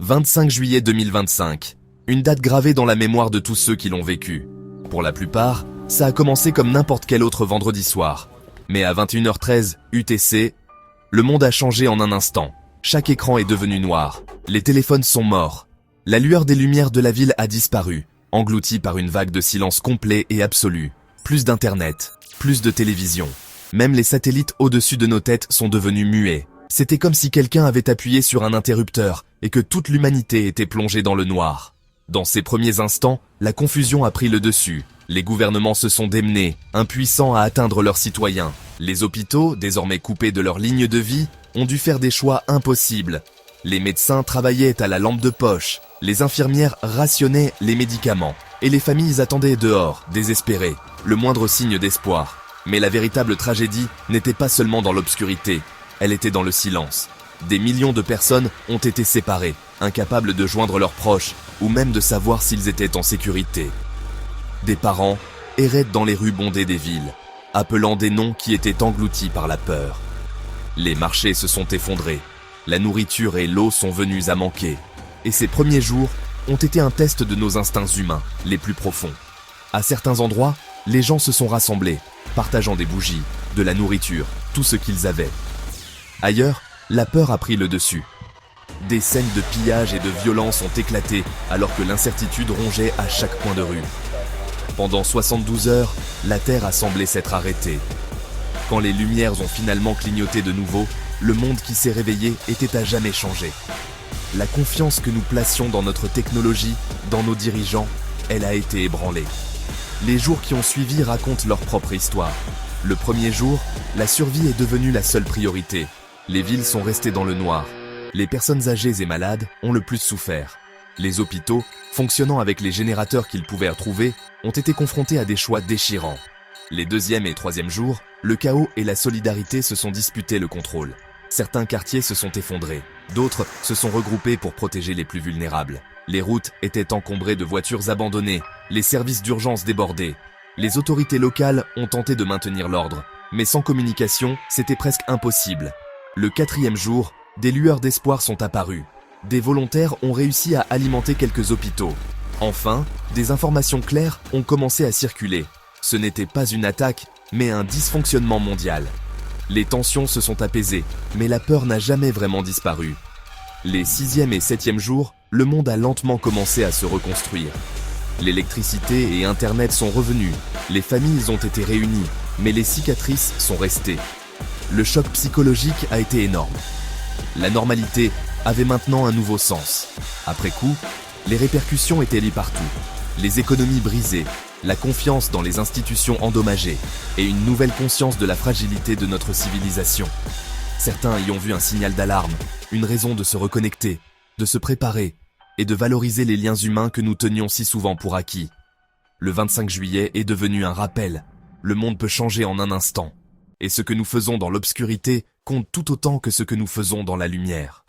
25 juillet 2025, une date gravée dans la mémoire de tous ceux qui l'ont vécu. Pour la plupart, ça a commencé comme n'importe quel autre vendredi soir. Mais à 21h13 UTC, le monde a changé en un instant. Chaque écran est devenu noir. Les téléphones sont morts. La lueur des lumières de la ville a disparu, engloutie par une vague de silence complet et absolu. Plus d'internet, plus de télévision. Même les satellites au-dessus de nos têtes sont devenus muets. C'était comme si quelqu'un avait appuyé sur un interrupteur et que toute l'humanité était plongée dans le noir. Dans ces premiers instants, la confusion a pris le dessus. Les gouvernements se sont démenés, impuissants à atteindre leurs citoyens. Les hôpitaux, désormais coupés de leur ligne de vie, ont dû faire des choix impossibles. Les médecins travaillaient à la lampe de poche, les infirmières rationnaient les médicaments, et les familles attendaient dehors, désespérées, le moindre signe d'espoir. Mais la véritable tragédie n'était pas seulement dans l'obscurité, elle était dans le silence. Des millions de personnes ont été séparées, incapables de joindre leurs proches, ou même de savoir s'ils étaient en sécurité. Des parents erraient dans les rues bondées des villes, appelant des noms qui étaient engloutis par la peur. Les marchés se sont effondrés, la nourriture et l'eau sont venues à manquer, et ces premiers jours ont été un test de nos instincts humains les plus profonds. À certains endroits, les gens se sont rassemblés, partageant des bougies, de la nourriture, tout ce qu'ils avaient. Ailleurs, la peur a pris le dessus. Des scènes de pillage et de violence ont éclaté alors que l'incertitude rongeait à chaque coin de rue. Pendant 72 heures, la Terre a semblé s'être arrêtée. Quand les lumières ont finalement clignoté de nouveau, le monde qui s'est réveillé était à jamais changé. La confiance que nous placions dans notre technologie, dans nos dirigeants, elle a été ébranlée. Les jours qui ont suivi racontent leur propre histoire. Le premier jour, la survie est devenue la seule priorité. Les villes sont restées dans le noir. Les personnes âgées et malades ont le plus souffert. Les hôpitaux, fonctionnant avec les générateurs qu'ils pouvaient trouver, ont été confrontés à des choix déchirants. Les deuxième et troisième jours, le chaos et la solidarité se sont disputés le contrôle. Certains quartiers se sont effondrés, d'autres se sont regroupés pour protéger les plus vulnérables. Les routes étaient encombrées de voitures abandonnées, les services d'urgence débordés. Les autorités locales ont tenté de maintenir l'ordre, mais sans communication, c'était presque impossible. Le quatrième jour, des lueurs d'espoir sont apparues. Des volontaires ont réussi à alimenter quelques hôpitaux. Enfin, des informations claires ont commencé à circuler. Ce n'était pas une attaque, mais un dysfonctionnement mondial. Les tensions se sont apaisées, mais la peur n'a jamais vraiment disparu. Les sixième et septième jours, le monde a lentement commencé à se reconstruire. L'électricité et Internet sont revenus, les familles ont été réunies, mais les cicatrices sont restées. Le choc psychologique a été énorme. La normalité avait maintenant un nouveau sens. Après coup, les répercussions étaient liées partout. Les économies brisées, la confiance dans les institutions endommagées et une nouvelle conscience de la fragilité de notre civilisation. Certains y ont vu un signal d'alarme, une raison de se reconnecter, de se préparer et de valoriser les liens humains que nous tenions si souvent pour acquis. Le 25 juillet est devenu un rappel. Le monde peut changer en un instant. Et ce que nous faisons dans l'obscurité compte tout autant que ce que nous faisons dans la lumière.